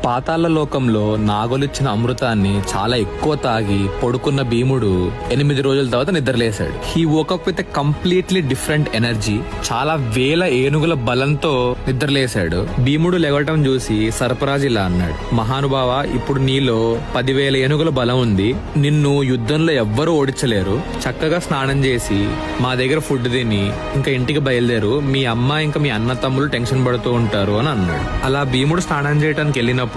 పాతాళ లోకంలో నాగులిచ్చిన అమృతాన్ని చాలా ఎక్కువ తాగి పడుకున్న భీముడు 8 రోజుల తర్వాత నిద్రలేశాడు. He woke up with a completely different energy. చాలా వేల ఏనుగుల బలంతో నిద్రలేశాడు. భీముడు లేవటం చూసి సర్పరాజు ఇలా అన్నాడు, మహానుభావ, ఇప్పుడు నీలో 10,000 ఏనుగుల బలం ఉంది. నిన్ను యుద్ధంలో ఎవ్వరూ ఓడించలేరు. చక్కగా స్నానం చేసి మా దగ్గర ఫుడ్ తిని ఇంకా ఇంటికి బయలుదేరు. మీ అమ్మ ఇంకా మీ అన్న తమ్ములు టెన్షన్ పడుతూ ఉంటారు అని అన్నాడు. అలా భీముడు స్నానం చేయడానికి వెళ్ళినప్పుడు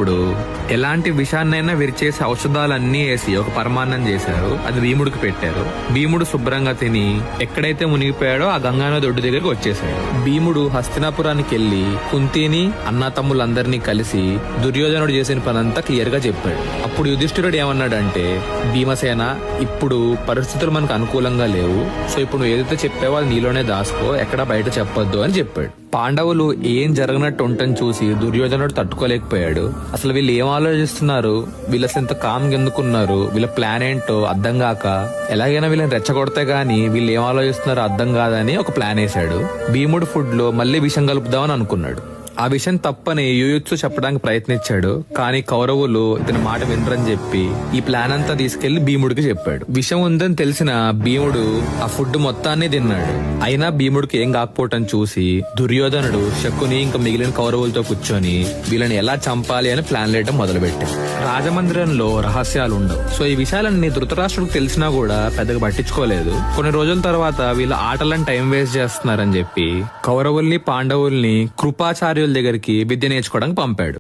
ఎలాంటి విషాన్నైనా విరిచేసి ఔషధాలన్నీ వేసి ఒక పరమాన్నం చేశారు. అది భీముడికి పెట్టారు. భీముడు శుభ్రంగా తిని ఎక్కడైతే మునిగిపోయాడో ఆ గంగానది ఒడ్డు దగ్గరికి వచ్చేసాడు. భీముడు హస్తినాపురానికి వెళ్లి కుంతిని అన్న తమ్ములందరినీ కలిసి దుర్యోధనుడు చేసిన పనంతా క్లియర్ గా చెప్పాడు. అప్పుడు యుధిష్ఠిరుడు ఏమన్నాడంటే, భీమసేన, ఇప్పుడు పరిస్థితులు మనకు అనుకూలంగా లేవు. సో ఇప్పుడు నువ్వు ఏదైతే చెప్పావో అది నీలోనే దాసుకో, ఎక్కడా బయట చెప్పొద్దు అని చెప్పాడు. పాండవులు ఏం జరగనట్టు ఉండటం చూసి దుర్యోధనుడు తట్టుకోలేకపోయాడు. అసలు వీళ్ళు ఏం ఆలోచిస్తున్నారు, వీళ్ళు అసలు ఎంత కామ్గా ఎందుకున్నారు, వీళ్ళ ప్లాన్ ఏంటో అర్థం కాక ఎలాగైనా వీళ్ళని రెచ్చగొడితే గానీ వీళ్ళు ఏం ఆలోచిస్తున్నారో అర్థం కాదని ఒక ప్లాన్ వేశాడు. భీముడు ఫుడ్ లో మళ్ళీ విషం కలుపుదామని అనుకున్నాడు. ఆ విషయం తప్పని యుయుత్సు చెప్పడానికి ప్రయత్నించాడు. కానీ కౌరవులు ఇతని మాట వినరని చెప్పి ఈ ప్లాన్ అంతా తీసుకెళ్లి భీముడికి చెప్పాడు. విషం ఉందని తెలిసిన భీముడు ఆ ఫుడ్ మొత్తాన్ని తిన్నాడు. అయినా భీముడికి ఏం కాకపోవటం చూసి దుర్యోధనుడు శకుని ఇంకా మిగిలిన కౌరవులతో కూర్చొని వీళ్ళని ఎలా చంపాలి అని ప్లాన్ వేయడం మొదలుపెట్టాడు. రాజమందిరంలో రహస్యాలు ఉండవు. సో ఈ విషయాలన్నీ ధృతరాష్ట్రుడికి తెలిసినా కూడా పెద్దగా పట్టించుకోలేదు. కొన్ని రోజుల తర్వాత వీళ్ళ ఆటలను టైం వేస్ట్ చేస్తున్నారని చెప్పి కౌరవుల్ని పాండవుల్ని కృపాచార్యుల దగ్గరికి విద్య నేర్చుకోవడానికి పంపాడు.